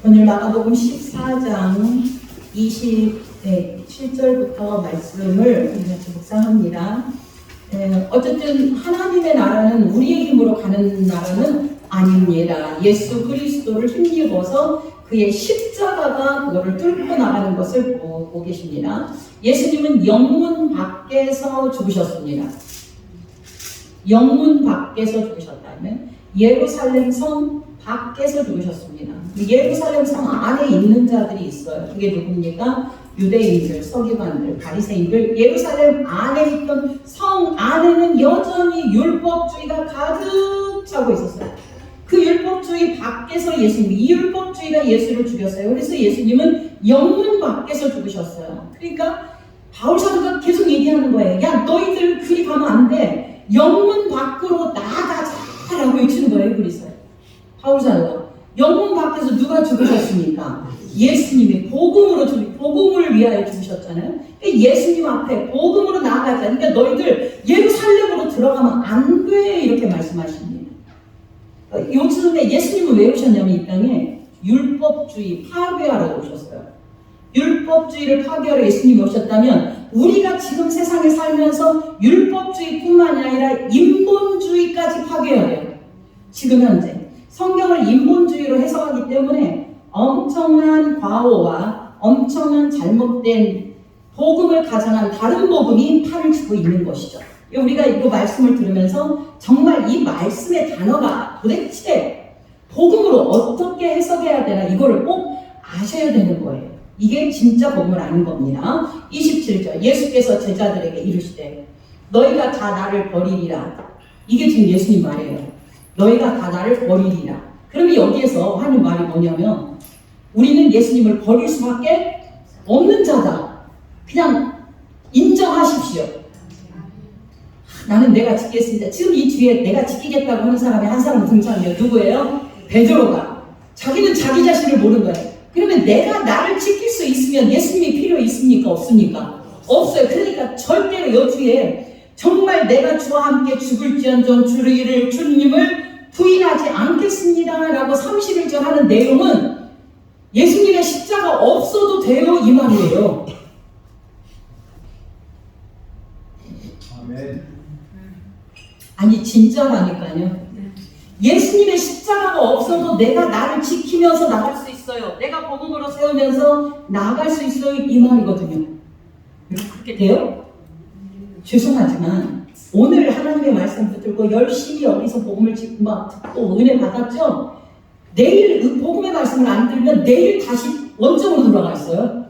오늘 마가복음 14장 27절부터 말씀을 같이 묵상합니다. 어쨌든 하나님의 나라는 우리의 힘으로 가는 나라는 아닙니다. 예수 그리스도를 힘입어서 그의 십자가가 그거를 뚫고 나가는 것을 보고 계십니다. 예수님은 영문 밖에서 죽으셨습니다. 영문 밖에서 죽으셨다면 예루살렘 성 밖에서 죽으셨습니다. 예루살렘 성 안에 있는 자들이 있어요. 그게 누굽니까? 유대인들, 서기관들, 바리새인들. 예루살렘 안에 있던 성 안에는 여전히 율법주의가 가득 차고 있었어요. 그 율법주의 밖에서 예수님, 이 율법주의가 예수를 죽였어요. 그래서 예수님은 영문 밖에서 죽으셨어요. 그러니까 바울 사도가 계속 얘기하는 거예요. 야, 너희들 그리 가면 안 돼. 영문 밖으로 나가자라고 외치는 거예요. 그래서 바울 사도가 영문 밖에서 누가 죽으셨습니까? 예수님이 복음을 위하여 죽으셨잖아요. 예수님 앞에 복음으로 나아가자. 그러니까 너희들 예루살렘으로 들어가면 안 돼. 이렇게 말씀하십니다. 요즘에 예수님은 왜 오셨냐면 이 땅에 율법주의 파괴하러 오셨어요. 율법주의를 파괴하러 예수님이 오셨다면 우리가 지금 세상에 살면서 율법주의뿐만이 아니라 인본주의까지 파괴해야 돼요. 지금 현재 성경을 인본주의로 해석하기 때문에 엄청난 과오와 엄청난 잘못된 복음을 가장한 다른 복음이 판을 치고 있는 것이죠. 우리가 이 말씀을 들으면서 정말 이 말씀의 단어가 도대체 복음으로 어떻게 해석해야 되나 이거를 꼭 아셔야 되는 거예요. 이게 진짜 복음을 아는 겁니다. 27절 예수께서 제자들에게 이르시되 너희가 다 나를 버리리라. 이게 지금 예수님 말이에요. 너희가 다 나를 버리리라. 그러면 여기에서 하는 말이 뭐냐면 우리는 예수님을 버릴 수밖에 없는 자다. 그냥 인정하십시오. 나는 내가 지키겠습니다. 지금 이 뒤에 내가 지키겠다고 하는 사람이 한 사람 등장해요. 누구예요? 베드로가. 자기는 자기 자신을 모르는 거예요. 그러면 내가 나를 지킬 수 있으면 예수님이 필요 있습니까? 없습니까? 없어요. 그러니까 절대로 여주에 정말 내가 주와 함께 죽을지언정 주님을 부인하지 않겠습니다 라고 31절 하는 내용은 예수님의 십자가 없어도 돼요 이 말이에요. 아멘. 아니 진짜라니까요. 예수님의 십자가가 없어도 내가 나를 지키면서 나갈 수 있어요. 내가 복음으로 세우면서 나갈 수 있어요 이 말이거든요. 그렇게 돼요? 죄송하지만 오늘 하나님의 말씀 붙들고 열심히 여기서 복음을 듣고 은혜 받았죠? 내일 복음의 말씀을 안 들으면 내일 다시 원점으로 돌아가 있어요.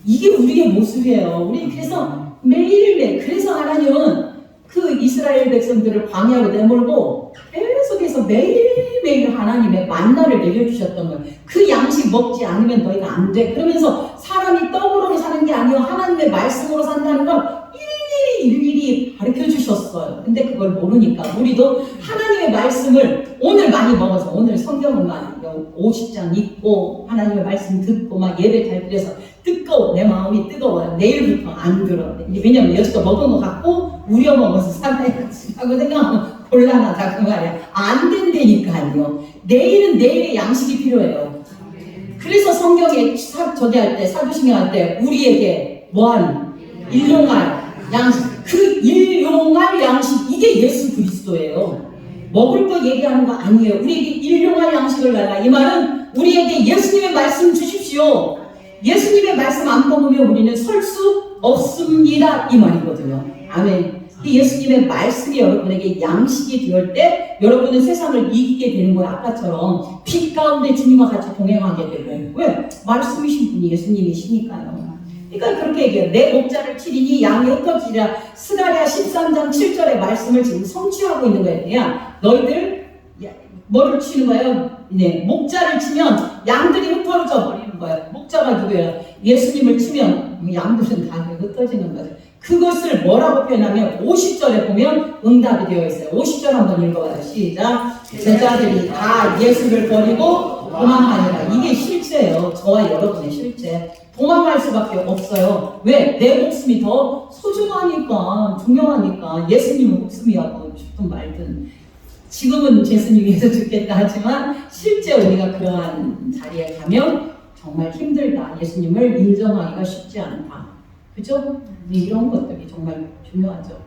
이게 우리의 모습이에요. 우리 그래서 매일매일 그래서 하나님은 그 이스라엘 백성들을 광야로 내몰고 계속해서 매일매일 하나님의 만나를 내려주셨던 거예요. 그 양식 먹지 않으면 너희가 안 돼. 그러면서 사람이 떡으로 사는 게 아니라 하나님의 말씀으로 산다는 걸 일일이 가르쳐 주셨어요. 근데 그걸 모르니까 우리도 하나님의 말씀을 오늘 많이 먹어서 오늘 성경을 많이 50장 읽고 하나님의 말씀 듣고 막 예배 잘 드려서 뜨거워. 내 마음이 뜨거워요. 내일부터 안 들어. 왜냐면 여지껏 먹은 거 갖고 우려 먹어서 살아야지 하고 생각하면 곤란하다 그 말이야. 안 된다니까요. 내일은 내일의 양식이 필요해요. 그래서 성경에 저기 할 때 사도신경 할 때 우리에게 뭐하는 일용할 양식, 그 일용할 양식 이게 예수 그리스도예요. 먹을 거 얘기하는 거 아니에요. 우리에게 일용할 양식을 달라. 이 말은 우리에게 예수님의 말씀 주십시오. 예수님의 말씀 안 먹으면 우리는 설 수 없습니다 이 말이거든요. 아멘. 예수님의 말씀이 여러분에게 양식이 되을 때 여러분은 세상을 이기게 되는 거예요. 아까처럼 빛 가운데 주님과 같이 동행하게 되고. 왜? 말씀이신 분이 예수님이시니까요. 그러니까 그렇게 얘기해요. 내 목자를 치리니 양이 흩어지리라. 스가랴 13장 7절의 말씀을 지금 성취하고 있는 거예요. 야, 너희들 뭐를 치는 거예요? 네, 목자를 치면 양들이 흩어져 버리는 거예요. 목자가 누구예요? 예수님을 치면 양들은 다 흩어지는 거예요. 그것을 뭐라고 표현하면 50절에 보면 응답이 되어 있어요. 50절 한번 읽어봐요. 시작. 제자들이 다 예수를 버리고 도망하니라. 이게 실제예요. 저와 여러분의 실제. 도망갈 수밖에 없어요. 왜? 내 목숨이 더 소중하니까, 중요하니까. 예수님은 목숨이라고 싶든 말든. 지금은 예수님 위해서 죽겠다 하지만 실제 우리가 그러한 자리에 가면 정말 힘들다. 예수님을 인정하기가 쉽지 않다. 그죠? 이런 것들이 정말 중요하죠.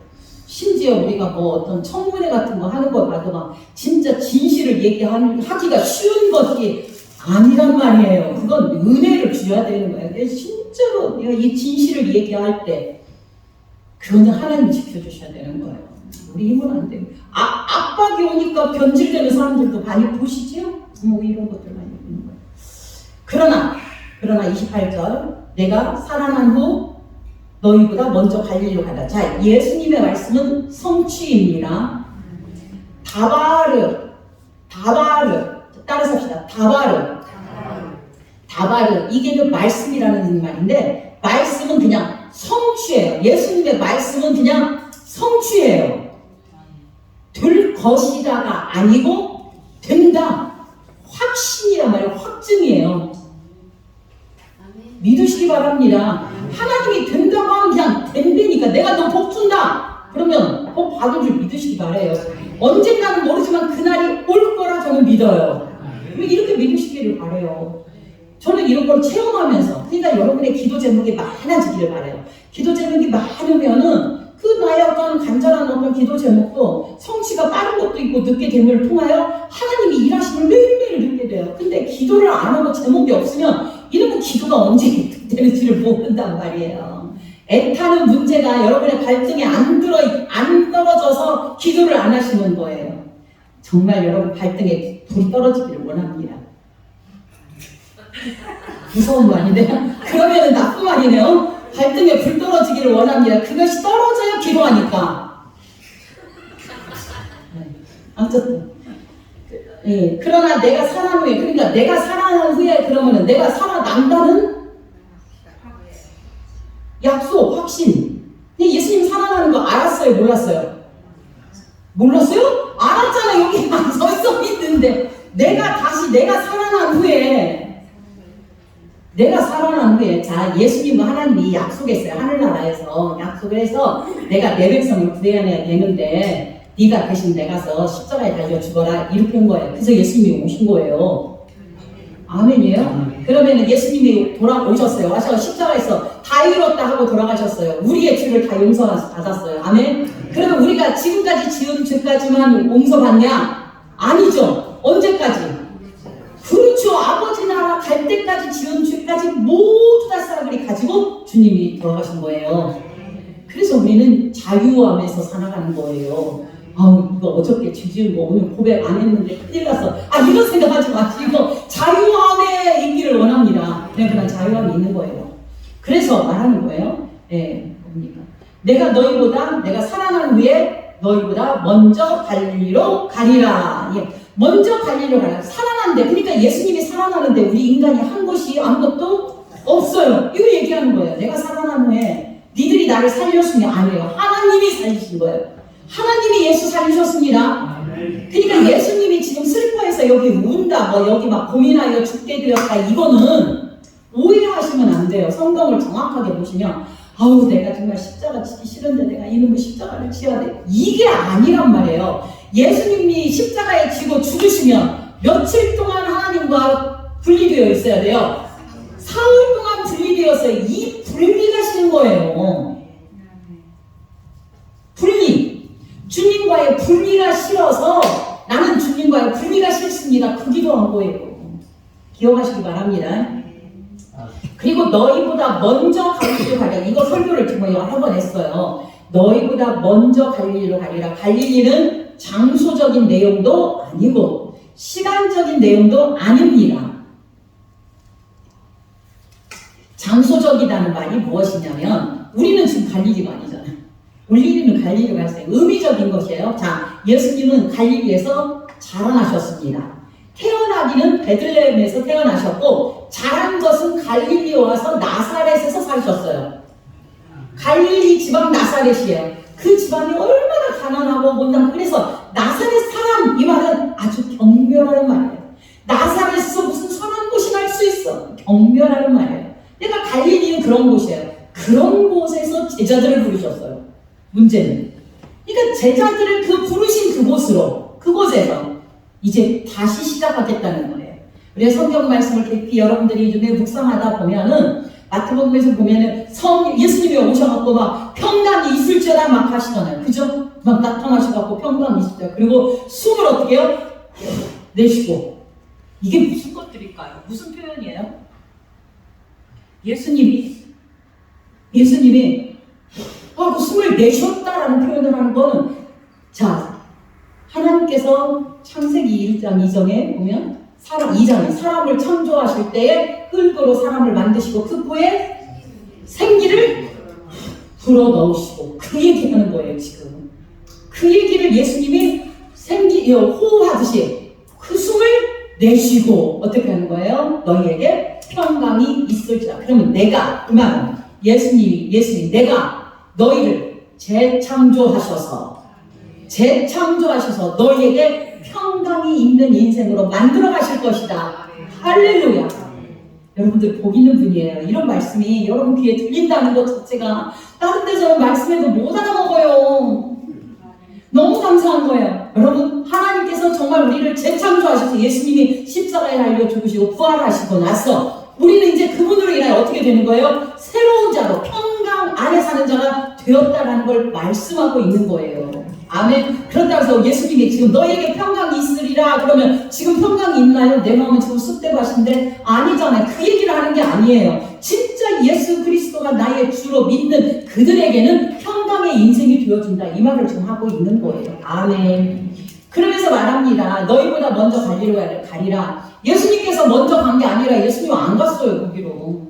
심지어 우리가 뭐 어떤 청문회 같은 거 하는 거 봐도 막 진짜 진실을 얘기하기가 쉬운 것이 아니란 말이에요. 그건 은혜를 주어야 되는 거예요. 진짜로 내가 이 진실을 얘기할 때 그거는 하나님이 지켜주셔야 되는 거예요. 우리 힘은 안 돼요. 압박이 오니까 변질되는 사람들도 많이 보시죠? 뭐 이런 것들 많이 보는 거예요. 그러나 28절 내가 살아난 후 너희보다 먼저 갈릴리로 가라. 자, 예수님의 말씀은 성취입니다. 다바르 따라서 합시다. 다바르 이게 그 말씀이라는 말인데 말씀은 그냥 성취예요. 예수님의 말씀은 그냥 성취예요. 될 것이다가 아니고 된다. 확신이란 말이에요. 확증이에요. 믿으시기 바랍니다. 하나님이 된다고 하면 그냥 된다니까. 내가 너 복 준다. 그러면 복 받을 줄 믿으시기 바래요. 언젠가는 모르지만 그날이 올 거라 저는 믿어요. 이렇게 믿으시기를 바래요. 저는 이런 걸 체험하면서 그러니까 여러분의 기도 제목이 많아지기를 바래요. 기도 제목이 많으면은 그 나의 어떤 간절한 어떤 기도 제목도 성취가 빠른 것도 있고 늦게 됨을 통하여 하나님이 일하심을 매일매일 느끼게 돼요. 근데 기도를 안 하고 제목이 없으면 이러면 기도가 언제 되는지를 모른단 말이에요. 애타는 문제가 여러분의 발등에 안 떨어져서 기도를 안 하시는 거예요. 정말 여러분 발등에 불이 떨어지기를 원합니다. 무서운 말인데요? 그러면 나쁜 말이네요. 발등에 불 떨어지기를 원합니다. 그것이 떨어져야 기도하니까. 어쨌든. 예, 그러나 내가 살아난 후에, 그러니까 내가 살아난 후에 그러면은 내가 살아난다는 약속, 확신. 근데 예수님 살아나는 거 알았어요? 몰랐어요? 몰랐어요? 알았잖아. 여기 서 있는데. 내가 살아난 후에, 자, 예수님과 하나님이 약속했어요. 하늘나라에서 약속을 해서 내가 내 백성을 구해내야 되는데 네가 대신 내가서 십자가에 달려 죽어라. 이렇게 한 거예요. 그래서 예수님이 오신 거예요. 아멘이에요? 그러면 예수님이 돌아오셨어요. 와서 십자가에서 다 이뤘다 하고 돌아가셨어요. 우리의 죄를 다 용서받았어요. 아멘? 그러면 우리가 지금까지 지은 죄까지만 용서받냐? 아니죠. 언제까지? 그렇죠. 아버지 나라 갈 때까지 지은 죄까지 모두 다 사람들이 가지고 주님이 돌아가신 거예요. 그래서 우리는 자유함에서 살아가는 거예요. 이거 어저께 죄 지은 거 오늘 고백 안 했는데 큰일 났어. 이런 생각하지 마시고 자유함에 있기를 원합니다. 그냥 자유함이 있는 거예요. 그래서 말하는 거예요. 뭡니까? 내가 살아난 후에 너희보다 먼저 갈릴리로 가리라. 먼저 갈릴리로 가라. 살아난데, 그러니까 예수님이 살아나는데 우리 인간이 한 것이 아무것도 없어요. 이거 얘기하는 거예요. 내가 살아난 후에 니들이 나를 살렸으면 아니에요. 하나님이 살리신 거예요. 하나님이 예수 살리셨습니다. 그러니까 예수님이 지금 슬퍼해서 여기 운다, 여기 막 고민하여 죽게 되었다. 이거는 오해하시면 안 돼요. 성경을 정확하게 보시면 내가 정말 십자가 지기 싫은데 내가 이놈의 십자가를 지어야 돼. 이게 아니란 말이에요. 예수님이 십자가에 지고 죽으시면 며칠 동안 하나님과 분리되어 있어야 돼요. 사흘 동안 분리되었어요. 이 분리가 싫은 거예요. 주님과의 분리가 싫어서 나는 주님과의 분리가 싫습니다. 그 기도한 거예요. 기억하시기 바랍니다. 그리고 너희보다 먼저 갈릴리로 가리라. 이거 설교를 정말 여러 번 했어요. 너희보다 먼저 갈릴리로 가리라. 갈릴리는 장소적인 내용도 아니고 시간적인 내용도 아닙니다. 장소적이라는 말이 무엇이냐면 우리는 지금 갈릴리가 아니잖아요. 우리는 갈릴리로 갔어요. 의미적인 것이에요. 자, 예수님은 갈릴리에서 자라나셨습니다. 태어나기는 베들레헴에서 태어나셨고 자란 것은 갈릴리에 와서 나사렛에서 사셨어요. 갈릴리 지방 나사렛이에요. 그 집안이 얼마나 가난하고 못난, 그래서 나사렛 사람, 이 말은 아주 경멸하는 말이에요. 나사렛에서 무슨 선한 곳이 날 수 있어. 경멸하는 말이에요. 그러니까 갈릴리는 그런 곳이에요. 그런 곳에서 제자들을 부르셨어요. 문제는 그러니까 제자들을 부르신 그곳으로 그곳에서 이제 다시 시작하겠다는 거예요. 그래서 성경 말씀을 깊이 여러분들이 요즘에 묵상하다 보면은 마태복음에서 보면은 예수님이 오셔갖고 막 평강이 있을지어다 막 하시잖아요. 그죠? 막 나타나셔갖고 평강이 있을지어다. 그리고 숨을 어떻게 해요? 내쉬고. 이게 무슨 것들일까요? 무슨 표현이에요? 예수님이 그 숨을 내쉬었다라는 표현을 하는 거는, 자, 하나님께서 창세기 1장 2장에 보면 2장에 사람을 창조하실 때에 흙으로 사람을 만드시고 그 후에 생기를 불어넣으시고, 그 얘기하는 거예요. 지금 그 얘기를 예수님이 호흡하듯이 그 숨을 내쉬고 어떻게 하는 거예요? 너희에게 평강이 있을지라. 그러면 내가, 그 말은 예수님 내가 너희를 재창조하셔서 너희에게 평강이 있는 인생으로 만들어 가실 것이다. 할렐루야. 여러분들 복 있는 분이에요. 이런 말씀이 여러분 귀에 들린다는 것 자체가 다른 데서는 말씀해도 못 알아먹어요. 너무 감사한 거예요. 여러분, 하나님께서 정말 우리를 재창조하셔서 예수님이 십자가에 달려 죽으시고 부활하시고 나서 우리는 이제 그분으로 인하여 어떻게 되는 거예요? 새로운 자로 평강 안에 사는 자가 되었다라는 걸 말씀하고 있는 거예요. 아멘. 그렇다고 해서 예수님이 지금 너에게 평강이 있으리라 그러면 지금 평강이 있나요? 내 마음은 지금 쑥대밭인데 아니잖아요. 그 얘기를 하는 게 아니에요. 진짜 예수 그리스도가 나의 주로 믿는 그들에게는 평강의 인생이 되어준다. 이 말을 지금 하고 있는 거예요. 아멘. 그러면서 말합니다. 너희보다 먼저 갈리로 가리라. 예수님께서 먼저 간 게 아니라 예수님 안 갔어요. 거기로.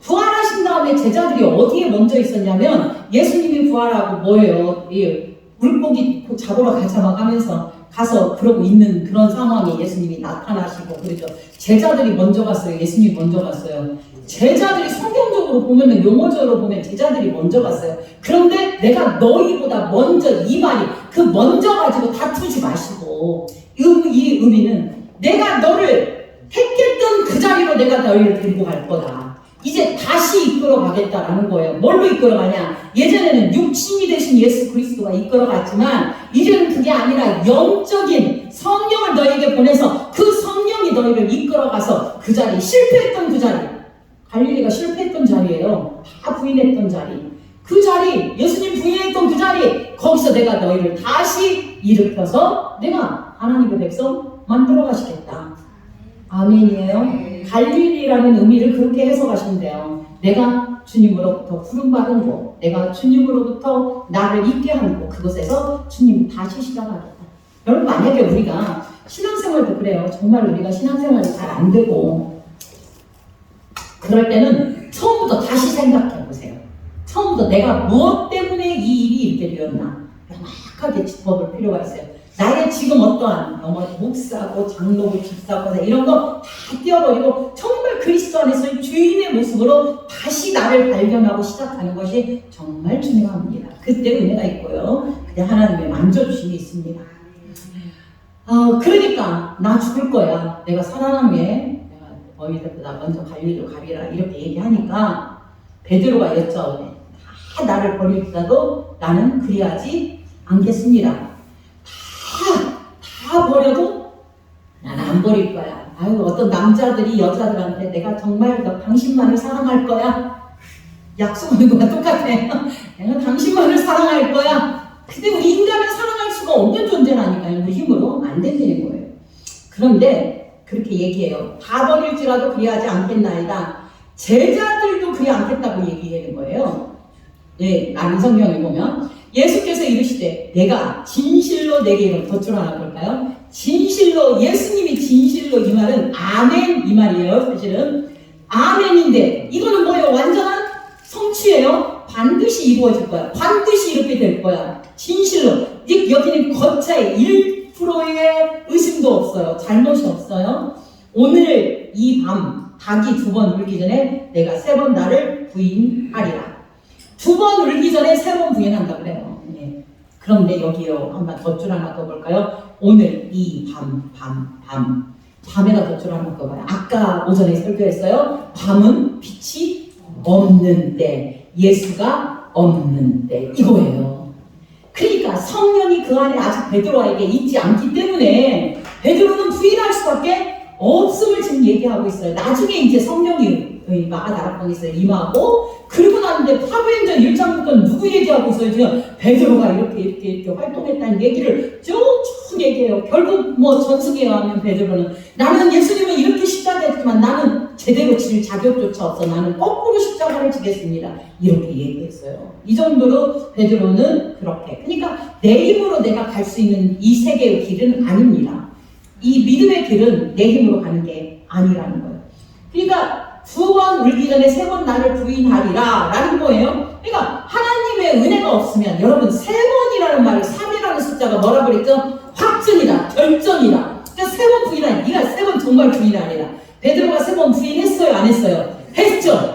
부활하신 다음에 제자들이 어디에 먼저 있었냐면 예수님이 부활하고 뭐예요? 물고기 잡으러 가자 막 하면서 가서 그러고 있는 그런 상황에 예수님이 나타나시고 그러죠. 제자들이 먼저 갔어요. 예수님이 먼저 갔어요. 제자들이 성경적으로 보면은 용어적으로 보면 제자들이 먼저 갔어요. 그런데 내가 너희보다 먼저, 이 말이 그 먼저 가지고 다투지 마시고 이 의미는 내가 너를 택했던 그 자리로 내가 너희를 데리고 갈 거다. 이제 다시 이끌어 가겠다라는 거예요. 뭘로 이끌어 가냐? 예전에는 육신이 되신 예수 그리스도가 이끌어 갔지만 이제는 그게 아니라 영적인 성령을 너희에게 보내서 그 성령이 너희를 이끌어 가서 그 자리, 실패했던 그 자리, 갈릴리가 실패했던 자리예요. 다 부인했던 자리. 그 자리, 예수님 부인했던 그 자리, 거기서 내가 너희를 다시 일으켜서 내가 하나님의 백성 만들어 가시겠다. 아멘이에요. 갈릴리라는 의미를 그렇게 해석하시면 돼요. 내가 주님으로부터 부름받은 곳, 내가 주님으로부터 나를 있게 하는 곳, 그곳에서 주님이 다시 시작하겠다. 여러분, 만약에 우리가 신앙생활도 그래요. 정말 우리가 신앙생활이 잘 안 되고 그럴 때는 처음부터 다시 생각해 보세요. 처음부터 내가 무엇 때문에 이 일이 이렇게 되었나 명확하게 짚어볼 필요가 있어요. 나의 지금 어떠한 목사고 장로고 집사고 이런 거 다 띄워버리고 정말 그리스도 안에서의 주인의 모습으로 다시 나를 발견하고 시작하는 것이 정말 중요합니다. 그때 은혜가 있고요. 그때 하나님의 만져주심이 있습니다. 그러니까 나 죽을 거야. 내가 살아남에 내가 너희들보다 먼저 갈릴리로 가리라 이렇게 얘기하니까 베드로가 여쭤오네. 다 나를 버릴지라도 나는 그리하지 않겠습니다. 다 버려도 나는 안 버릴 거야. 아유, 어떤 남자들이 여자들한테 내가 정말 너 당신만을 사랑할 거야. 약속하는 거랑 똑같아. 내가 당신만을 사랑할 거야. 근데 우리 인간은 사랑할 수가 없는 존재라니까요. 우리 힘으로 안 된다는 거예요. 그런데 그렇게 얘기해요. 다 버릴지라도 그리하지 않겠나이다. 제자들도 그리 않겠다고 얘기하는 거예요. 예, 나는 성경을 보면 예수께서 이르시되 내가 진실로 내게 이런 덧줄 하나 볼까요? 진실로, 예수님이 진실로, 이 말은 아멘 이 말이에요. 사실은 아멘인데 이거는 뭐예요? 완전한 성취예요. 반드시 이루어질 거야. 반드시 이렇게 될 거야. 진실로. 여기는 거차에 1%의 의심도 없어요. 잘못이 없어요. 오늘 이 밤 닭이 2번 울기 전에 내가 3번 나를 부인하리라. 2번 울기 전에 3번 부인한다 그래요. 예. 그런데 여기요, 한번 덧줄 하나 더 볼까요? 오늘 이 밤에다 덧줄 하나 더 봐요. 아까 오전에 설교했어요. 밤은 빛이 없는데, 예수가 없는데, 이거예요. 그러니까 성령이 그 안에 아직 베드로에게 있지 않기 때문에 베드로는 부인할 수밖에 없음을 지금 얘기하고 있어요. 나중에 이제 성령이 나락방에서 임하고 그러고 나는데 사도행전 1장부터 누구 얘기하고 있어요? 지금 베드로가 이렇게 활동했다는 얘기를 쭉 얘기해요. 결국 뭐 전승에 하면 베드로는 나는 예수님은 이렇게 십자가했지만 나는 제대로 질 자격조차 없어. 나는 거꾸로 십자가를 지겠습니다. 이렇게 얘기했어요. 이 정도로 베드로는 그렇게. 그러니까 내 힘으로 내가 갈 수 있는 이 세계의 길은 아닙니다. 이 믿음의 길은 내 힘으로 가는 게 아니라는 거예요. 그러니까 2번 울기 전에 3번 나를 부인하리라 라는 거예요. 그러니까 하나님의 은혜가 없으면 여러분 3번이라는 말이 3이라는 숫자가 뭐라 그랬죠? 확증이다, 결정이다. 그러니까 3번 부인하리. 네가 3번 정말 부인하리라. 베드로가 3번 부인했어요, 안 했어요? 했죠.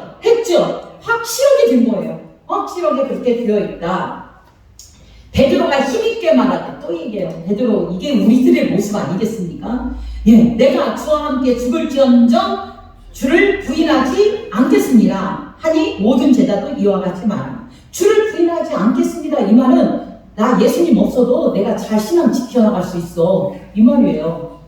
확실하게 된 거예요. 확실하게 그렇게 되어 있다. 베드로가 힘있게 말하다. 또 얘기해요. 베드로, 이게 우리들의 모습 아니겠습니까? 예, 내가 주와 함께 죽을지언정 주를 부인하지 않겠습니다. 하니 모든 제자도 이와 같이 말합니다. 주를 부인하지 않겠습니다. 이 말은 나 예수님 없어도 내가 잘 신앙 지켜나갈 수 있어. 이 말이에요.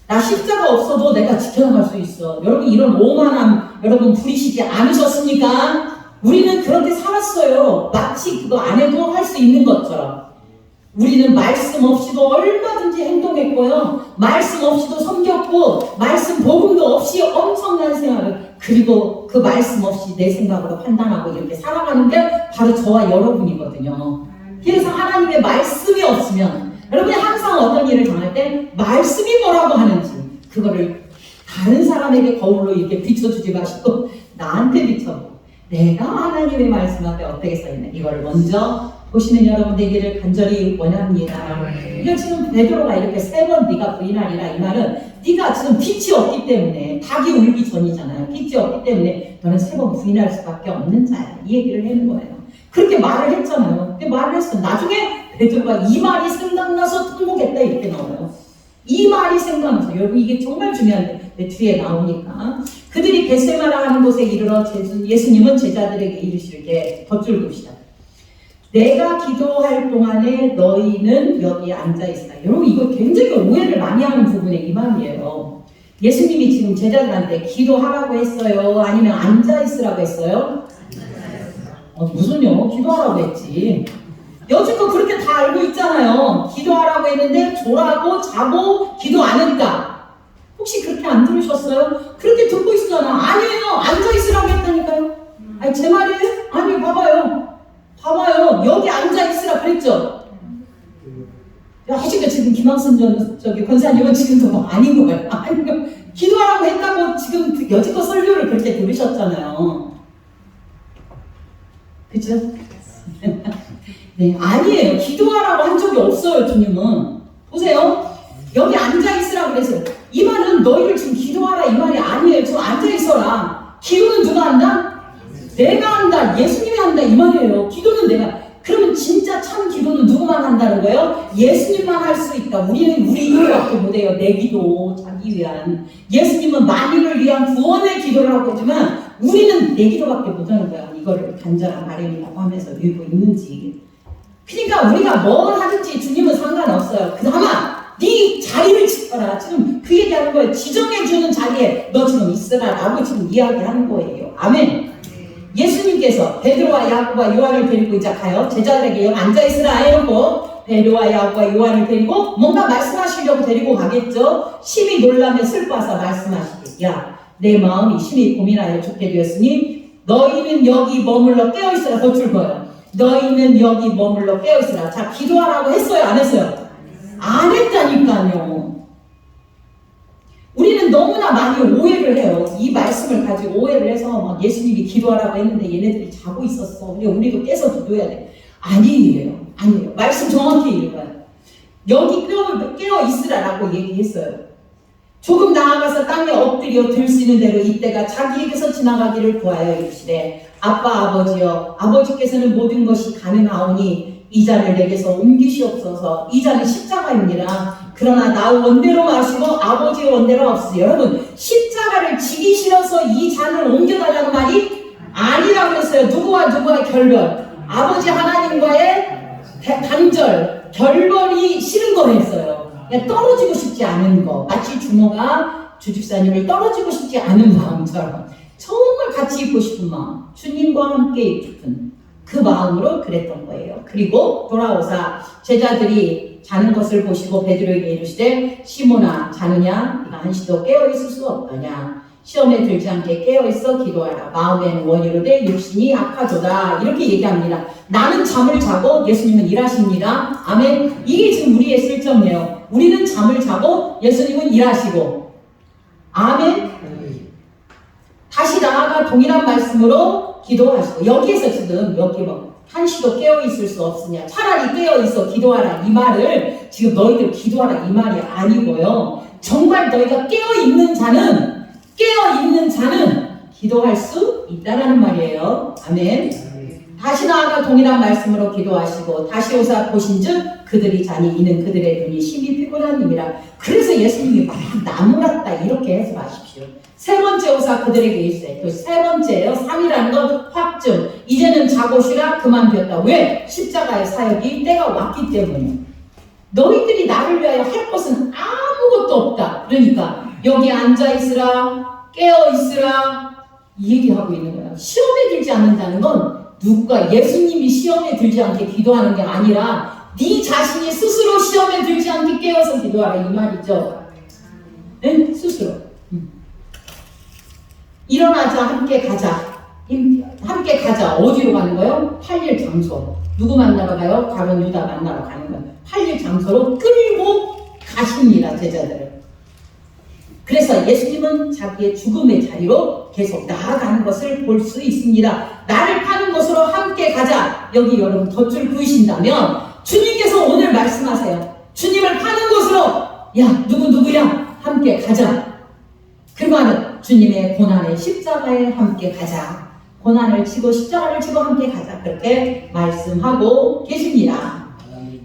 나 십자가 없어도 내가 지켜나갈 수 있어. 여러분 이런 오만함 여러분 부리시지 않으셨습니까? 우리는 그렇게 살았어요. 마치 그거 안 해도 할 수 있는 것처럼. 우리는 말씀 없이도 얼마든지 행동했고요. 말씀 없이도 섬겼고 말씀 복음도 없이 엄청난 생활을 그리고 그 말씀 없이 내 생각으로 판단하고 이렇게 살아가는 게 바로 저와 여러분이거든요. 그래서 하나님의 말씀이 없으면 여러분이 항상 어떤 일을 당할 때 말씀이 뭐라고 하는지 그거를 다른 사람에게 거울로 이렇게 비춰주지 마시고 나한테 비춰보고 내가 하나님의 말씀 앞에 어떻게 써있나 이거를 먼저 보시는 여러분 되기를 간절히 원합니다. 이거 지금 베드로가 이렇게 3번 네가 부인하리라 이 말은 네가 지금 빛이 없기 때문에 닭이 울기 전이잖아요. 빛이 없기 때문에 너는 3번 부인할 수밖에 없는 자야. 이 얘기를 하는 거예요. 그렇게 말을 했잖아요. 근데 말을 했어. 나중에 베드로가 이 말이 생각나서 통곡했다 이렇게 나와요. 이 말이 생각나서 여러분 이게 정말 중요한데 뒤에 나오니까 그들이 겟세마나 하는 곳에 이르러 예수님은 제자들에게 이르시되 덧줄 봅시다. 내가 기도할 동안에 너희는 여기 앉아있으라. 여러분 이거 굉장히 오해를 많이 하는 부분의 이 말이에요. 예수님이 지금 제자들한테 기도하라고 했어요? 아니면 앉아있으라고 했어요? 무슨요? 기도하라고 했지. 여지껏 그렇게 다 알고 있잖아요. 기도하라고 했는데 졸하고 자고 기도 안 했다. 혹시 그렇게 안 들으셨어요? 그렇게 듣고 있었잖아. 아니에요. 앉아있으라고 했다니까요. 아니 제 말이에요? 아니 봐봐요. 여기 앉아있으라 그랬죠? 아직도 지금 김학순 권사님은 지금도 뭐 아닌 거예요. 아니, 기도하라고 했다고 지금 여지껏 설교를 그렇게 들으셨잖아요. 그죠? 네, 아니에요. 기도하라고 한 적이 없어요, 주님은. 보세요. 여기 앉아있으라 그랬어요. 이 말은 너희를 지금 기도하라 이 말이 아니에요. 지금 앉아있어라. 기도는 누가 한다? 내가 한다. 예수님이 한다 이 말이에요. 기도는 내가. 그러면 진짜 참 기도는 누구만 한다는 거예요? 예수님만 할 수 있다. 우리는 우리 이거밖에 못해요. 내 기도, 자기 위한. 예수님은 만인을 위한 구원의 기도를 하고 있지만 우리는 내 기도밖에 못하는 거야. 이거를 간절한 바람이라고 하면서 밀고 있는지. 그러니까 우리가 뭘 하든지 주님은 상관없어요. 그나마 네 자리를 지켜라. 지금 그 얘기하는 거예요. 지정해주는 자리에 너 지금 있으라 라고 지금 이야기하는 거예요. 아멘. 예수님께서 베드로와 야고보와 요한을 데리고 이제 가요. 제자들에게 여기 앉아있으라 해놓고 베드로와 야고보와 요한을 데리고 뭔가 말씀하시려고 데리고 가겠죠. 심히 놀라며 슬퍼하사 말씀하시되 야 내 마음이 심히 고민하여 죽게 되었으니 너희는 여기 머물러 깨어있으라. 덧줄 거예요. 너희는 여기 머물러 깨어있으라. 자 기도하라고 했어요? 안 했어요? 안 했다니까요. 우리는 너무나 많이 오해를 해요. 이 말씀을 가지고 오해를 해서 막 예수님이 기도하라고 했는데 얘네들이 자고 있었어. 근데 우리도 깨서 기도해야 돼. 아니에요. 말씀 정확히 읽어요. 여기 깨어 있으라라고 얘기했어요. 조금 나아가서 땅에 엎드려 들 수 있는 대로 이때가 자기에게서 지나가기를 구하여 이르시되 아빠 아버지여 아버지께서는 모든 것이 가능하오니 이 잔을 내게서 옮기시옵소서. 이 잔은 십자가입니다. 그러나 나 원대로 마시고 아버지의 원대로 없으세요. 여러분 십자가를 지기 싫어서 이 잔을 옮겨달라는 말이 아니라고 했어요. 누구와 누구의 결별? 아버지 하나님과의 단절, 결벌이 싫은 거였어요. 그냥 떨어지고 싶지 않은 거. 마치 주모가 주집사님을 떨어지고 싶지 않은 마음처럼 정말 같이 있고 싶은 마음, 주님과 함께 있고 싶은 그 마음으로 그랬던 거예요. 그리고 돌아오사 제자들이 자는 것을 보시고 베드로에게 이르시되 시몬아 자느냐? 네가 한시도 깨어있을 수 없더냐? 시험에 들지 않게 깨어있어 기도하라. 마음에는 원이로되 육신이 악하도다. 이렇게 얘기합니다. 나는 잠을 자고 예수님은 일하십니다. 아멘. 이게 지금 우리의 실정이에요. 우리는 잠을 자고 예수님은 일하시고. 아멘. 다시 나아가 동일한 말씀으로 기도하시고. 여기에서 지금 여기 뭐 한시도 깨어있을 수 없으냐, 차라리 깨어있어 기도하라 이 말을 지금 너희들 기도하라 이 말이 아니고요. 정말 너희가 깨어있는 자는 기도할 수 있다라는 말이에요. 아멘. 다시 나아가 동일한 말씀으로 기도하시고 다시 오사 보신즉 그들이 자니 이는 그들의 눈이 심히 피곤한 님이라. 그래서 예수님이 막 나무랐다 이렇게 해서 마십시오. 세 번째 오사 그들에게 이르시되, 또 세 번째예요. 3이라는 건 확증. 이제는 자고 쉬라 그만두었다. 왜? 십자가의 사역이 때가 왔기 때문에. 너희들이 나를 위하여 할 것은 아무것도 없다. 그러니까 여기 앉아 있으라, 깨어 있으라 이 얘기하고 있는 거야. 시험에 들지 않는다는 건 누가 예수님이 시험에 들지 않게 기도하는 게 아니라 네 자신이 스스로 시험에 들지 않게 깨어서 기도하라 이 말이죠. 네? 스스로. 일어나자 함께 가자. 함께 가자. 어디로 가는 거예요? 8일 장소. 누구 만나러 가요? 가룟 유다 만나러 가는 거예요. 8일 장소로 끌고 가십니다. 제자들을. 그래서 예수님은 자기의 죽음의 자리로 계속 나아가는 것을 볼 수 있습니다. 나를 파는 곳으로 함께 가자. 여기 여러분 덧줄 그으신다면 주님께서 오늘 말씀하세요. 주님을 파는 곳으로 야 누구야 함께 가자. 그 말은 주님의 고난의 십자가에 함께 가자. 고난을 지고 십자가를 지고 함께 가자. 그렇게 말씀하고 계십니다.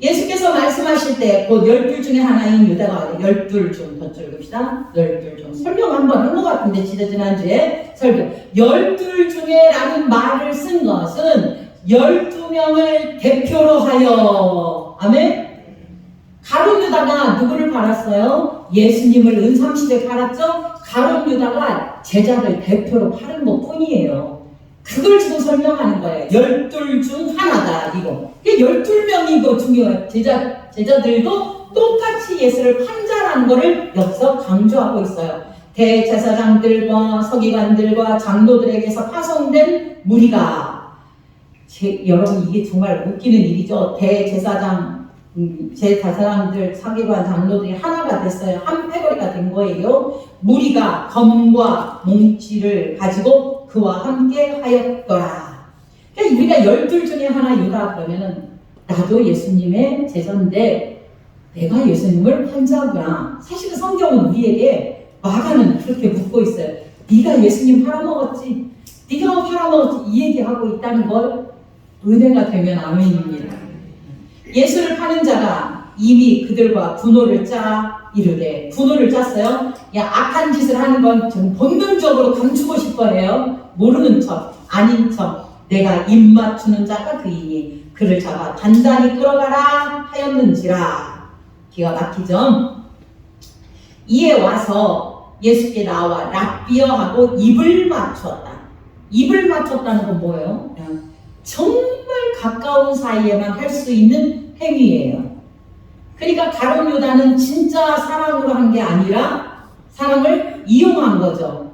예수께서 말씀하실 때 곧 12 중에 하나인 유다가 12 중 덧줄 봅시다. 12 중 설명 한번 한 것 같은데 지난주에 설명 12 중에 라는 말을 쓴 것은 12명을 대표로 하여. 아멘. 가룟 유다가 누구를 팔았어요? 예수님을 은삼시대 팔았죠? 가룟 유다가 제자들 대표로 팔은 것 뿐이에요. 그걸 지금 설명하는 거예요. 12 중 하나다 이거. 12명이 이거 중요해요. 제자들도 똑같이 예수를 판자라는 거를 여기서 강조하고 있어요. 대제사장들과 서기관들과 장로들에게서 파송된 무리가 여러분 이게 정말 웃기는 일이죠. 제사장들, 서기관, 장로들이 하나가 됐어요. 한 패거리가 된 거예요. 무리가 검과 몽치를 가지고 그와 함께 하였더라. 그러니까 우리가 12 중에 하나 유다 그러면은 나도 예수님의 제자인데 내가 예수님을 판자구나. 사실은 성경은 우리에게 마가는 그렇게 묻고 있어요. 네가 예수님 팔아먹었지? 네가 팔아먹었지? 이 얘기하고 있다는 걸 은혜가 되면 아멘입니다. 예수를 파는 자가 이미 그들과 분노를 이르되 분노를 짰어요. 야 악한 짓을 하는 건 좀 본능적으로 감추고 싶어 해요. 모르는 척, 아닌 척. 내가 입 맞추는 자가 그이니 그를 잡아 단단히 끌어가라 하였는지라. 기가 막히죠? 이에 와서 예수께 나와 랍비어하고 입을 맞췄다. 입을 맞췄다는 건 뭐예요? 정말 가까운 사이에만 할 수 있는 행위예요. 그러니까 가룟 유다는 진짜 사랑으로 한 게 아니라 사랑을 이용한 거죠.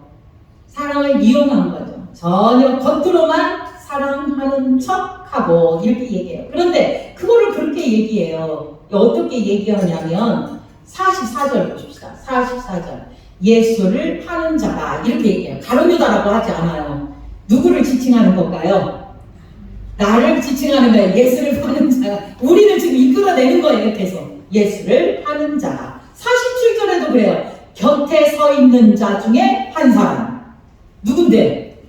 사랑을 이용한 거죠. 전혀 겉으로만 사랑하는 척하고 이렇게 얘기해요. 그런데 그거를 그렇게 얘기해요. 어떻게 얘기하냐면 44절 보십시다. 44절 예수를 파는 자가 이렇게 얘기해요. 가룟 유다라고 하지 않아요. 누구를 지칭하는 걸까요? 나를 지칭하는 거예요. 예수를 파는 자가. 우리를 지금 이끌어내는 거예요. 계속. 예수를 파는 자가. 47절에도 그래요. 곁에 서 있는 자 중에 한 사람. 누군데?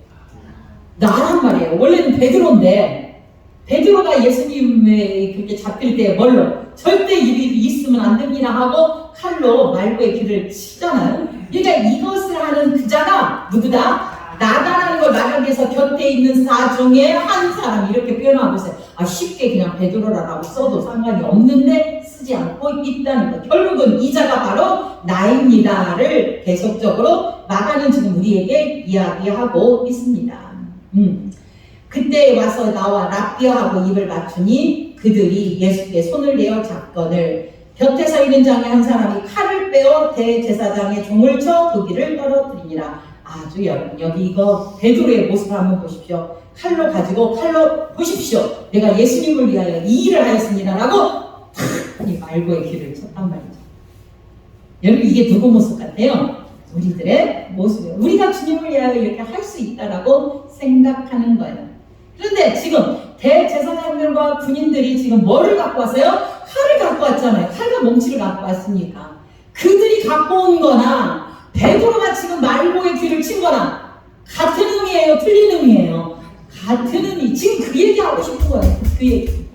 나란 말이에요. 원래는 베드로인데 베드로가 예수님의 그렇게 잡힐 때 뭘로? 절대 입이 있으면 안 됩니다 하고 칼로 말고의 길을 치잖아요. 그러니까 이것을 하는 그 자가 누구다? 나다라는 말하는 걸 말하기 위해서 곁에 있는 사 중에 한 사람 이렇게 표현하고 있어요. 쉽게 그냥 베드로라고 써도 상관이 없는데 쓰지 않고 있다는 것. 결국은 이 자가 바로 나입니다를 계속적으로 마가는 지금 우리에게 이야기하고 있습니다. 그때 와서 나와 랍비어하고 입을 맞추니 그들이 예수께 손을 내어 잡거늘 곁에 서 있는 장에 한 사람이 칼을 빼어 대제사장의 종을 쳐 그 길을 떨어뜨리니라. 아주 여기 이거 베드로의 모습을 한번 보십시오. 칼로 보십시오. 내가 예수님을 위하여 이 일을 하였습니다. 라고 이 말고의 길을 쳤단 말이죠. 여러분 이게 누구 모습 같아요? 우리들의 모습이에요. 우리가 주님을 위하여 이렇게 할 수 있다라고 생각하는 거예요. 그런데 지금 대제사장들과 군인들이 지금 뭐를 갖고 왔어요? 칼을 갖고 왔잖아요. 칼과 몽치를 갖고 왔으니까. 그들이 갖고 온 거나 베드로가 지금 말고의 귀를 친 거나 같은 의미예요? 틀린 의미예요? 같은 의미. 지금 그 얘기하고 싶은 거예요. 그 얘기.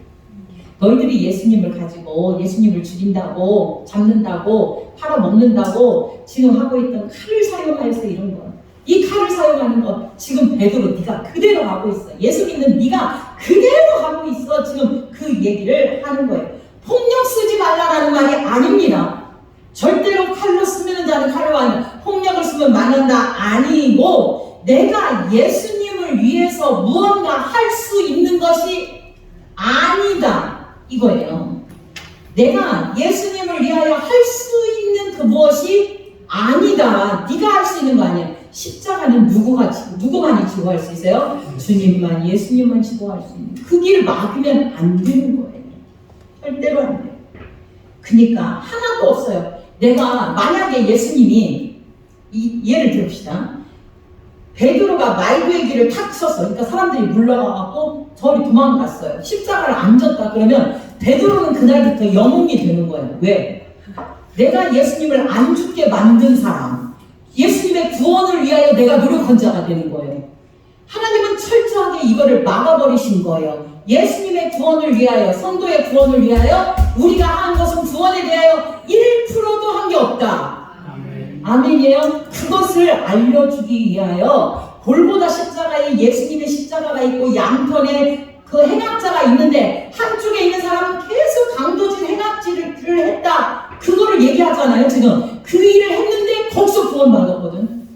너희들이 예수님을 가지고 예수님을 죽인다고 잡는다고 팔아먹는다고 지금 하고 있던 칼을 사용하여서 이런 거예요. 이 칼을 사용하는 거 지금 베드로 네가 그대로 하고 있어. 예수 믿는 네가 그대로 하고 있어. 지금 그 얘기를 하는 거예요. 폭력 쓰지 말라라는 말이 아닙니다. 절대로 칼로 쓰면 자는 칼로 하는 폭력을 쓰면 망한다 아니고 내가 예수님을 위해서 무언가 할 수 있는 것이 아니다 이거예요. 내가 예수님을 위하여 할 수 있는 그 무엇이 아니다. 네가 할 수 있는 거 아니야. 십자가는 누구만이 지고 할 수 있어요? 주님만, 예수님만 지고 할 수 있는 그 길을 막으면 안 되는 거예요. 절대로 안 돼요. 그러니까 하나도 없어요. 내가 만약에 예수님이 예를 들읍시다. 베드로가 말고의 길을 탁 쳤어. 그러니까 사람들이 물러가고 저리 도망갔어요. 십자가를 안 졌다 그러면 베드로는 그날부터 영웅이 되는 거예요. 왜? 내가 예수님을 안 죽게 만든 사람, 예수님의 구원을 위하여 내가 노력한 자가 되는 거예요. 하나님은 철저하게 이거를 막아버리신 거예요. 예수님의 구원을 위하여, 성도의 구원을 위하여 우리가 한 것은 구원에 대하여 1%도 한 게 없다. 아멘이에요. 그것을 알려주기 위하여 골고다 십자가에 예수님의 십자가가 있고 양편에 그 행악자가 있는데 한쪽에 있는 사람은 계속 강도질 행악질을 했다. 그거를 얘기하잖아요. 지금 그 일을 했는데 거기서 구원받았거든.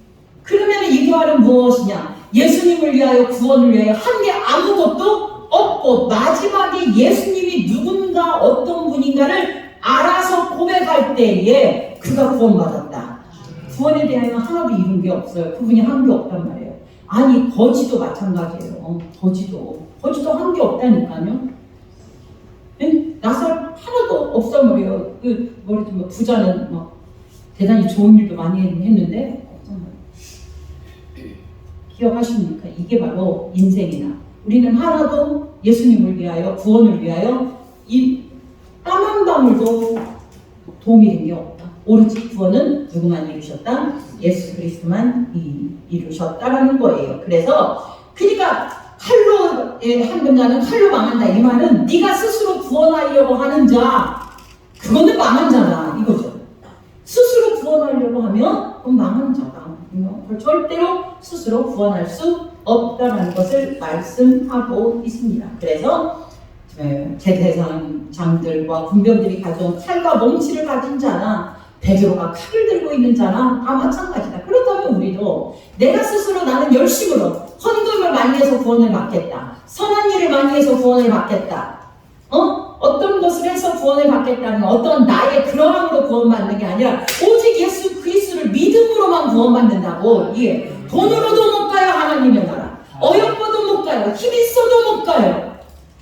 그러면 이 말은 무엇이냐? 예수님을 위하여 구원을 위하여 한 게 아무것도 없고 마지막에 예수님이 누군가 어떤 분인가를 알아서 고백할 때에 그가 구원받았다. 구원에 대하여 하나도 이룬 게 없어요. 그분이 한 게 없단 말이에요. 아니 거지도 마찬가지예요. 거지도 한 게 없다니까요. 나살 하나도 없어 말이에요. 뭐 부자는 막 대단히 좋은 일도 많이 했는데 기억하십니까? 이게 바로 인생이다. 우리는 하나도 예수님을 위하여 구원을 위하여 이 땀 한 방울도 도움이 된 게 없다. 오로지 구원은 누구만 이루셨다? 예수 그리스도만 이루셨다라는 거예요. 그래서 그러니까 칼로 한 자는 칼로 망한다. 이 말은 네가 스스로 구원하려고 하는 자 그거는 망한 자다 이거죠. 스스로 구원하려고 하면 그건 망한 자다. 절대로 스스로 구원할 수 없다는 것을 말씀하고 있습니다. 그래서 제대장들과 군병들이 가져온 칼과 몽치를 가진 자나 베드로가 칼을 들고 있는 자나 다 마찬가지다. 그렇다면 우리도 내가 스스로 나는 열심으로 헌금을 많이 해서 구원을 받겠다. 선한 일을 많이 해서 구원을 받겠다. 어떤 것을 해서 구원을 받겠다는 어떤 나의 그러함으로 구원받는 게 아니라 오직 예수 그리스도를 믿음으로만 구원받는다고. 예. 돈으로도 못 가요. 하나님의 나라. 어렵고도 못 가요. 힘 있어도 못 가요.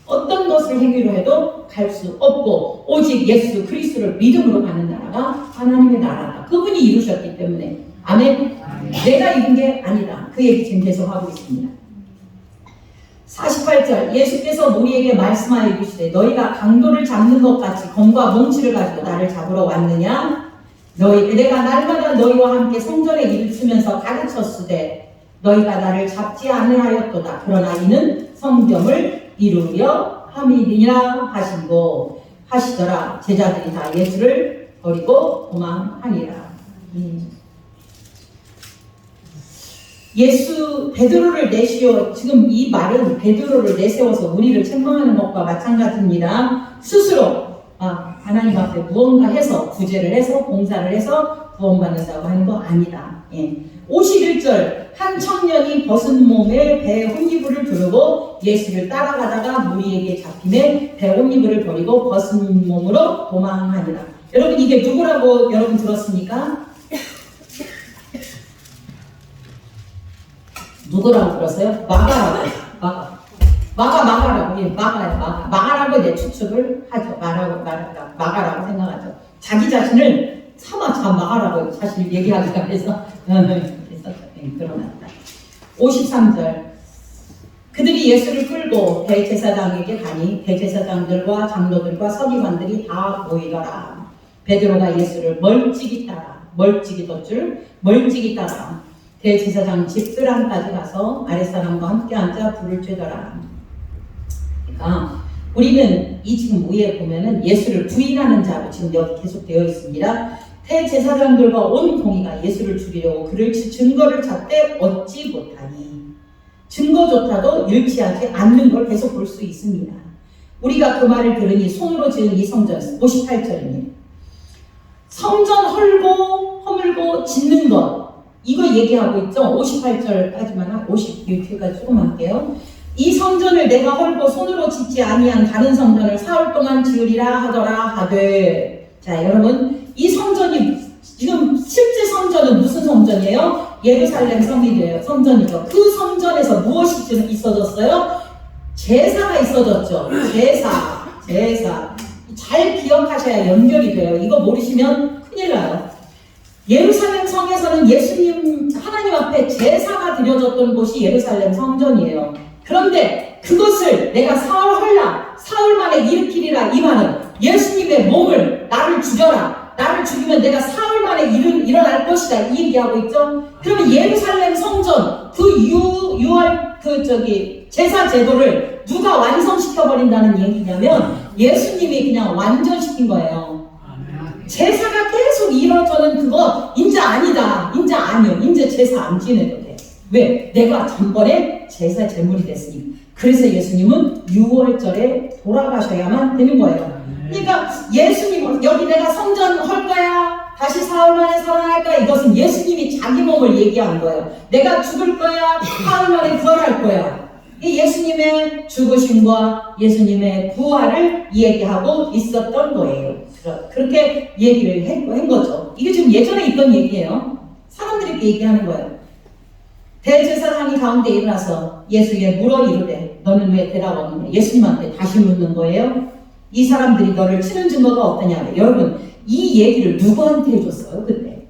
어떤 것을 행위로 해도 갈 수 없고 오직 예수 그리스도를 믿음으로 가는 나라가 하나님의 나라다. 그분이 이루셨기 때문에. 아멘. 내가 이룬 게 아니다. 그 얘기 지금 계속 하고 있습니다. 48절 예수께서 우리에게 말씀하여 이르시되 너희가 강도를 잡는 것 같이 검과 몽치를 가지고 나를 잡으러 왔느냐? 내가 날마다 너희와 함께 성전에 일을 쓰면서 가르쳤으되 너희가 나를 잡지 않으하였도다. 그러나 이는 성경을 이루려 함이니라 하시더라. 제자들이 다 예수를 버리고 도망하니라. 예수 베드로를 내시어, 지금 이 말은 베드로를 내세워서 우리를 책망하는 것과 마찬가지입니다. 스스로 하나님 앞에 무언가 해서 구제를 해서 봉사를 해서 구원받는다고 하는 거 아니다. 51절 한 청년이 벗은 몸에 배 혼이불을 두르고 예수를 따라가다가 무리에게 잡히매 배 혼이불을 버리고 벗은 몸으로 도망하니라. 여러분 이게 누구라고 여러분 들었습니까? 누구라고 들었어요? 마가라고. 마가라고. 마가라고 이제 추측을 하죠. 마가라고 생각하죠. 자기 자신을 차마 마가라고 사실 얘기하기가 해서 드러났다. 53절 그들이 예수를 끌고 대제사장에게 가니 대제사장들과 장로들과 서기관들이 다 모이더라. 베드로가 예수를 멀찍이 따라 대제사장 집 뜰안까지 가서 아랫사람과 함께 앉아 불을 쬐더라. 그러니까 우리는 이 지금 위에 보면은 예수를 부인하는 자로 지금 여기 계속 되어 있습니다. 대제사장들과 온 공의가 예수를 죽이려고 그를 증거를 찾되 얻지 못하니 증거조차도 일치하지 않는 걸 계속 볼 수 있습니다. 우리가 그 말을 들으니 손으로 지은 이 성전 58절입니다. 성전 허물고 짓는 것 이거 얘기하고 있죠. 58절까지만 56절까지 조금 할게요. 이 성전을 내가 헐고 손으로 짓지 아니한 다른 성전을 사흘 동안 지으리라 하더라 하되. 자 여러분 이 성전이 지금 실제 성전은 무슨 성전이에요? 예루살렘 성전이죠. 그 성전에서 무엇이 있어졌어요? 제사가 있어졌죠. 제사 잘 기억하셔야 연결이 돼요. 이거 모르시면 큰일 나요. 예루살렘 성에서는 예수님 하나님 앞에 제사가 드려졌던 곳이 예루살렘 성전이에요. 그런데 그것을 내가 사흘 만에 일으키리라. 이 말은 예수님의 몸을 나를 죽여라. 나를 죽이면 내가 사흘 만에 일어날 것이다. 이 얘기하고 있죠. 그러면 예루살렘 성전 제사 제도를 누가 완성시켜버린다는 얘기냐면 예수님이 그냥 완전시킨 거예요. 제사가 계속 이루어져는 그거 이제 아니다. 이제 제사 안 지내도 돼. 왜? 내가 전번에 제사 제물이 됐으니. 그래서 예수님은 6월절에 돌아가셔야만 되는 거예요. 그러니까 예수님 여기 내가 성전 할 거야. 다시 사흘 만에 살아날 거야. 이것은 예수님이 자기 몸을 얘기한 거예요. 내가 죽을 거야. 사흘 만에 부활할 거야. 이 예수님의 죽으심과 예수님의 부활을 얘기하고 있었던 거예요. 그렇게 얘기를 한 거죠. 이게 지금 예전에 있던 얘기예요. 사람들이 얘기하는 거예요. 대제사장이 가운데 일어나서 예수에게 물어 이르되 너는 왜 대답 없느냐. 예수님한테 다시 묻는 거예요. 이 사람들이 너를 치는 증거가 없느냐. 여러분 이 얘기를 누구한테 해줬어요 그때?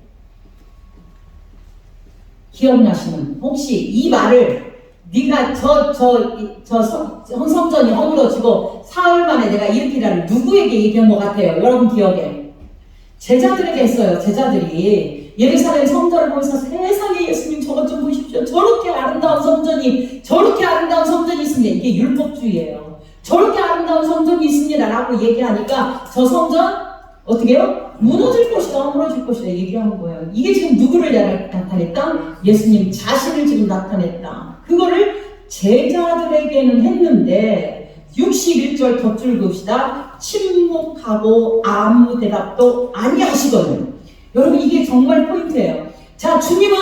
기억나시는 혹시 이 말을 네가 성전이 허물어지고 사흘 만에 내가 일으키라를 누구에게 얘기한 것 같아요? 여러분 기억에 제자들에게 했어요. 제자들이 예루살렘 성전을 보면서 세상에 예수님 저것 좀 보십시오. 저렇게 아름다운 성전이 있습니다. 이게 율법주의예요. 저렇게 아름다운 성전이 있습니다 라고 얘기하니까 저 성전 어떻게 해요? 무너질 것이다, 허물어질 것이다 얘기하는 거예요. 이게 지금 누구를 나타냈다? 예수님 자신을 지금 나타냈다. 그거를 제자들에게는 했는데 61절 덧줄 봅시다. 침묵하고 아무 대답도 아니하시거든요. 여러분 이게 정말 포인트예요. 자, 주님은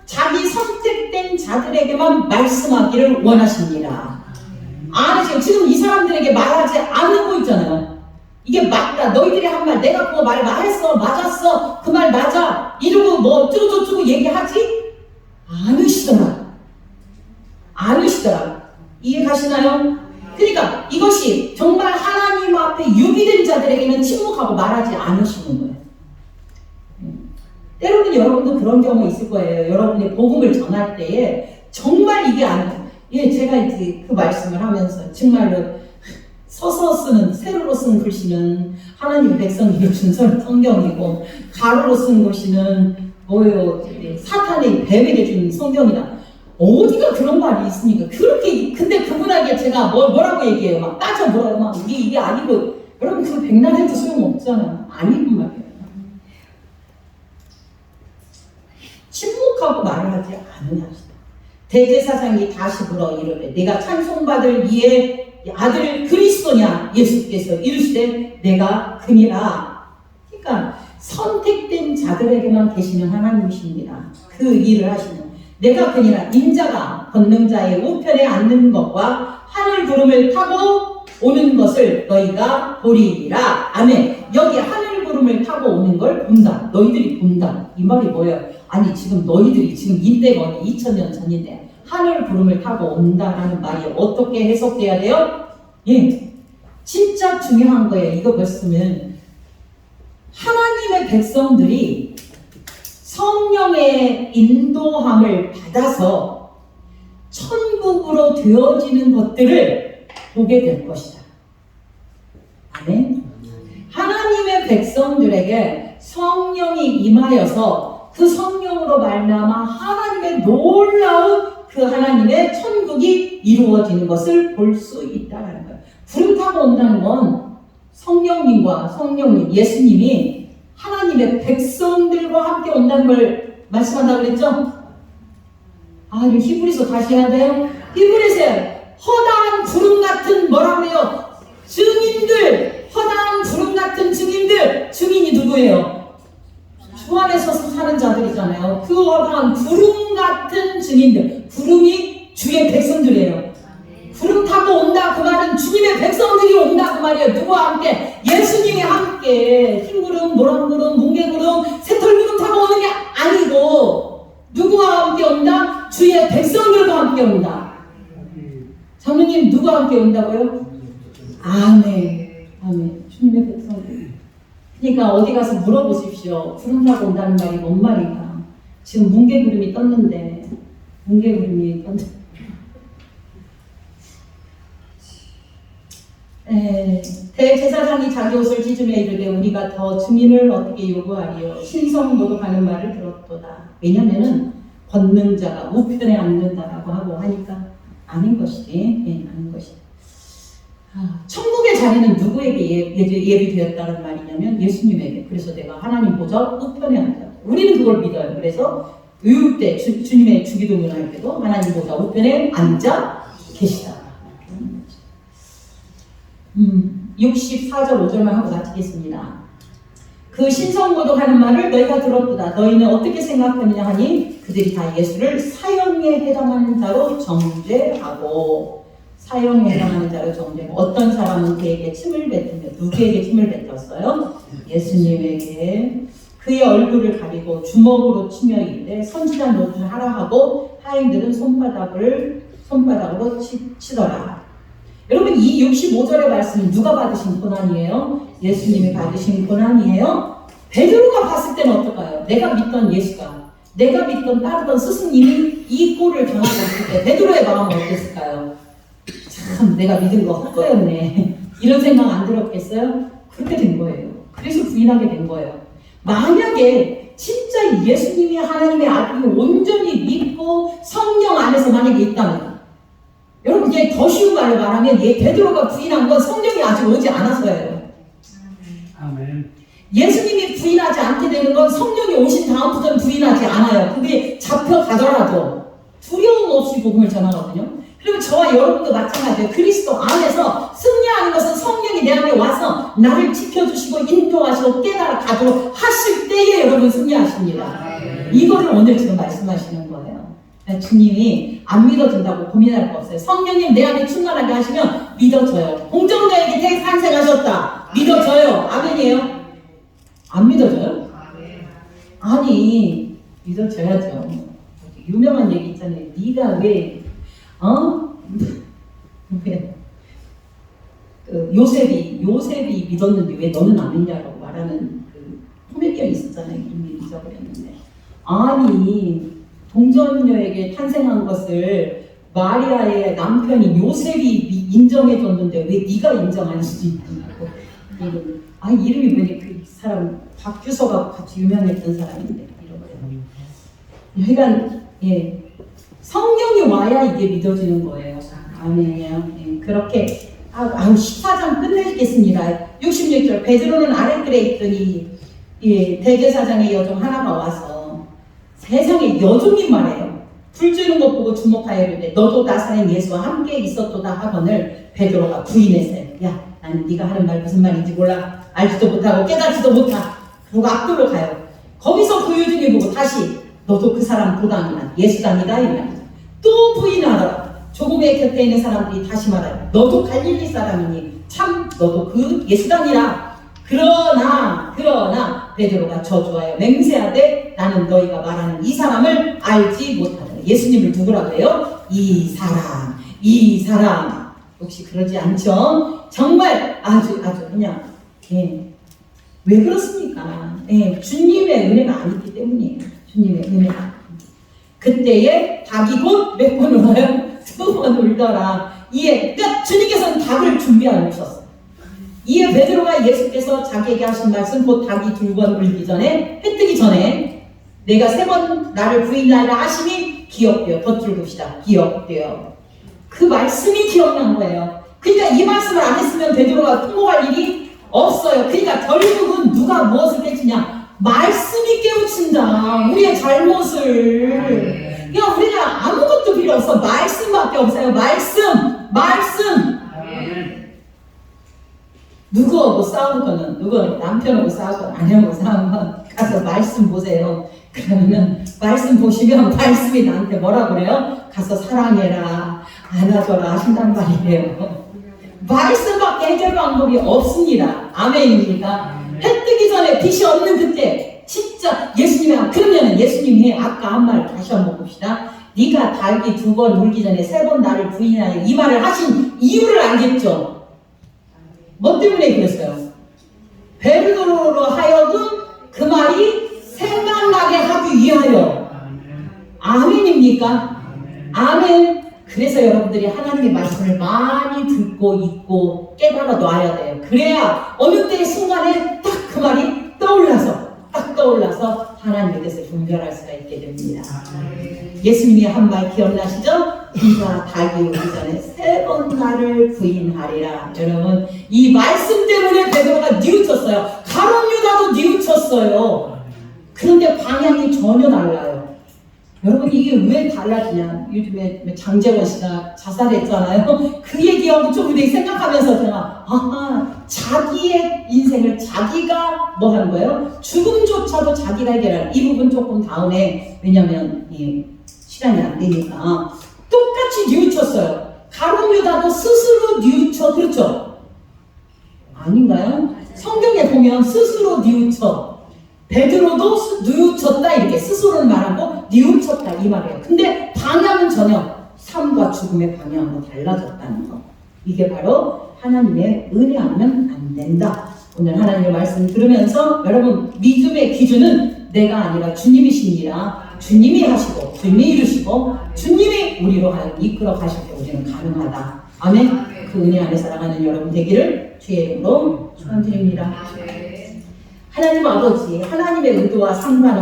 자기 선택된 자들에게만 말씀하기를 원하십니다. 지금 이 사람들에게 말하지 않는 거 있잖아요. 이게 맞다. 너희들이 한 말, 내가 그거 말 했어. 맞았어. 그 말 맞아. 이러고 뭐 어쩌고저쩌고 얘기하지? 않으시더라. 이해 가시나요? 그러니까 이것이 정말 하나님 앞에 유비된 자들에게는 침묵하고 말하지 않으시는 거예요. 때로는 여러분도 그런 경우 있을 거예요. 여러분의 복음을 전할 때에 정말 이게 제가 이제 그 말씀을 하면서 정말로 세로로 쓴 글씨는 하나님의 백성에게 준 성경이고 가로로 쓴 글씨는 사탄의 뱀에게 준 성경이다. 어디가 그런 말이 있습니까? 근데 그분에게 제가 뭐라고 얘기해요? 막 따져 물어요. 이게 아니고 여러분 그 백날해도 소용없잖아요. 아니란 말이에요. 침묵하고 말을 하지 않으냐. 대제사장이 다시 물어 이르되 내가 찬송받을 이의 아들 그리스도냐? 예수께서 이르시되 내가 그니라. 그러니까 선택된 자들에게만 계시는 하나님이십니다. 그 일을 하시는. 내가 그니라. 인자가 권능자의 우편에 앉는 것과 하늘 구름을 타고 오는 것을 너희가 보리라. 아멘. 여기 하늘 구름을 타고 오는 걸 본다. 너희들이 본다. 이 말이 뭐예요? 아니 지금 너희들이 지금 이때거니 2000년 전인데 하늘 구름을 타고 온다라는 말이 어떻게 해석돼야 돼요? 예, 진짜 중요한 거예요. 이거 봤으면 하나님의 백성들이 성령의 인도함을 받아서 천국으로 되어지는 것들을 보게 될 것이다. 아멘. 하나님의 백성들에게 성령이 임하여서 그 성령으로 말미암아 하나님의 놀라운 그 하나님의 천국이 이루어지는 것을 볼 수 있다는 거예요. 구름 타고 온다는 건 성령님과 성령님, 예수님이 하나님의 백성들과 함께 온다는 걸 말씀한다고 그랬죠? 아, 이거 히브리서 다시 해야 돼요? 히브리서에 허다한 구름 같은 뭐라고 해요? 증인들, 허다한 구름 같은 증인들, 증인이 누구예요? 주 안에서 사는 자들이잖아요. 그 허다한 구름 같은 증인들, 구름이 주의 백성들이에요. 구름 타고 온다 그 말은 주님의 백성들이 온다 그 말이에요. 누구와 함께? 예수님이 함께. 흰구름, 노란구름, 뭉게구름, 새털구름 타고 오는 게 아니고 누구와 함께 온다? 주의 백성들과 함께 온다. 장로님 누구와 함께 온다고요? 아멘. 아멘. 주님의 백성들. 그러니까 어디 가서 물어보십시오. 구름 타고 온다는 말이 뭔 말인가? 지금 뭉게구름이 떴는데 뭉게구름이 떴는데 대제사장이 자기 옷을 찢으며 이르되 우리가 더 증인을 어떻게 요구하리요? 신성 모독하는 말을 들었도다. 왜냐면은 권능자가 우편에 앉는다라고 하고 하니까 아닌 것이지. 아닌 것이. 천국의 자리는 누구에게 예비되었다는 말이냐면 예수님에게. 그래서 내가 하나님 보좌 우편에 앉았다. 우리는 그걸 믿어요. 그래서 의육 때 주님의 주기도문을 할 때도 하나님 보좌 우편에 앉아 계시다. 64절 5절만 하고 마치겠습니다. 그 신성모독하는 말을 너희가 들었도다. 너희는 어떻게 생각하느냐 하니 그들이 다 예수를 사형에 해당하는 자로 정죄하고 사형에 해당하는 자로 정죄하고 어떤 사람은 그에게 침을 뱉으며 누구에게 침을 뱉었어요? 예수님에게. 그의 얼굴을 가리고 주먹으로 치며 이르되 선지자 노릇을 하라 하고 하인들은 손바닥으로 치더라. 여러분 이 65절의 말씀은 누가 받으신 고난이에요? 예수님이 받으신 고난이에요? 베드로가 봤을 때는 어떨까요? 내가 믿던 예수가, 내가 믿던 따르던 스승님이 이 꼴을 당하고 있을 때 베드로의 마음은 어땠을까요? 참 내가 믿은 거 헛거였네. 이런 생각 안 들었겠어요? 그렇게 된 거예요. 그래서 부인하게 된 거예요. 만약에 진짜 예수님이 하나님의 아들을 온전히 믿고 성령 안에서 만약에 있다면 여러분 이제 더 쉬운 말로 말하면 베드로가 부인한 건 성령이 아직 오지 않아서예요. 아멘. 예수님이 부인하지 않게 되는 건 성령이 오신 다음부터는 부인하지 않아요. 그게 잡혀가더라도 두려움 없이 복음을 전하거든요. 그리고 저와 여러분도 마찬가지예요. 그리스도 안에서 승리하는 것은 성령이 내 안에 와서 나를 지켜주시고 인도하시고 깨달아 가도록 하실 때에 여러분 승리하십니다. 이거를 오늘 지금 말씀하시는 거예요. 주님이 안 믿어준다고 고민할 거 없어요. 성령님 내 안에 충만하게 하시면 믿어져요. 공정자에게 탄생하셨다. 믿어져요. 아멘이에요? 안 믿어져요? 아니 믿어져야죠. 유명한 얘기 있잖아요. 네가 왜 요셉이 믿었는데 왜 너는 안 믿냐라고 말하는 그 코미디언이 있었잖아요. 이미 잊어버렸는데 아니 동정녀에게 탄생한 것을 마리아의 남편이 요셉이 인정해줬는데 왜 네가 인정 안 해주냐고. 이름이 뭐니 그 사람 박규서가 같이 유명했던 사람인데 잃어버렸네. 그러니까 성령이 와야 이게 믿어지는 거예요. 아멘이에요. 그렇게 14장 끝내겠습니다. 66절 베드로는 아랫뜰에 있더니 대제사장의 여종 하나가 와서 세상에 여종이 말해요. 불 쬐는 것 보고 주목하여 이르되 너도 나사렛 예수와 함께 있었도다 하거늘 베드로가 부인했어요. 야, 나는 네가 하는 말 무슨 말인지 몰라. 알지도 못하고 깨닫지도 못하. 그러고 앞으로 가요. 거기서 그 유진이 보고 다시 너도 그 사람 보다니나 예수답니다 이 말이죠. 또 부인하더라. 조금의 곁에 있는 사람들이 다시 말하여 너도 갈릴리 사람이니 참 너도 그 예수답니다. 그러나 베드로가 저주하여 맹세하되 나는 너희가 말하는 이 사람을 알지 못하더라. 예수님을 누구라고 해요? 이 사람 혹시 그러지 않죠? 정말 아주 그냥 왜 그렇습니까? 주님의 은혜가 아니기 때문이에요. 주님의 은혜가. 그때에 닭이 곧 몇 번 울어요? 2번 울더라. 그러니까 주님께서는 닭을 준비하여 놓으셨어요. 이에 베드로가 예수께서 자기에게 하신 말씀 곧 닭이 2번 울기 전에 해 뜨기 전에 내가 3번 나를 부인하리라 하심이 기억되어 덧줄 봅시다. 기억되어 그 말씀이 기억난 거예요. 그러니까 이 말씀을 안 했으면 베드로가 통곡할 일이 없어요. 그러니까 결국은 누가 무엇을 깨치냐? 말씀이 깨우친다. 우리의 잘못을. 그러니까 우리가 아무것도 필요 없어. 말씀밖에 없어요. 말씀. 누구하고 싸우거나 누구 남편하고 싸우거나 아내하고 싸우면 가서 말씀 보세요. 그러면 말씀 보시면 말씀이 나한테 뭐라 그래요? 가서 사랑해라, 안아줘라 하신단 말이에요. 말씀밖에 해결 방법이 없습니다. 아멘입니까? 해 뜨기 전에 빛이 없는 그때 진짜 예수님이 그러면 예수님이 아까 한 말 다시 한번 봅시다. 네가 닭이 2번 울기 전에 3번 나를 부인하여 이 말을 하신 이유를 알겠죠? 뭐 때문에 그랬어요? 베드로로 하여금 그 말이 생각나게 하기 위하여. 아멘입니까? 아멘. 그래서 여러분들이 하나님의 말씀을 많이 듣고 읽고 깨달아 놔야 돼요. 그래야 어느 때의 순간에 딱 그 말이 떠올라서 하나님의 뜻을 분별할 수가 있게 됩니다. 예수님이 한 말 기억나시죠? 네가 닭이 오기 전에 3번 나를 부인하리라. 여러분 이 말씀 때문에 베드로가 뉘우쳤어요. 가룟 유다도 뉘우쳤어요. 그런데 방향이 전혀 달라요. 여러분 이게 왜 달라지냐? 요즘에 장재원 씨가 자살했잖아요. 그 얘기하고 좀 우리 생각하면서 제가 자기의 인생을 자기가 뭐 하는 거예요? 죽음조차도 자기가 해결하는 이 부분 조금 다음에 왜냐면 시간이 안 되니까 똑같이 뉘우쳤어요. 가룟 유다도 스스로 뉘우쳐. 그렇죠? 아닌가요? 성경에 보면 스스로 뉘우쳐. 베드로도 뉘우쳤다 이렇게 스스로는 말하고 뉘우쳤다 이 말이에요. 근데 방향은 전혀 삶과 죽음의 방향으로 달라졌다는 거. 이게 바로 하나님의 은혜 아니면 안 된다. 오늘 하나님의 말씀 들으면서 여러분 믿음의 기준은 내가 아니라 주님이십니다. 주님이 하시고 주님이 이루시고 주님이 우리로 하여금 이끌어 가실 때 우리는 가능하다. 아멘. 그 은혜 안에 살아가는 여러분 되기를 주의 이름으로 축원드립니다. 하나님 아버지, 하나님의 의도와 상관없이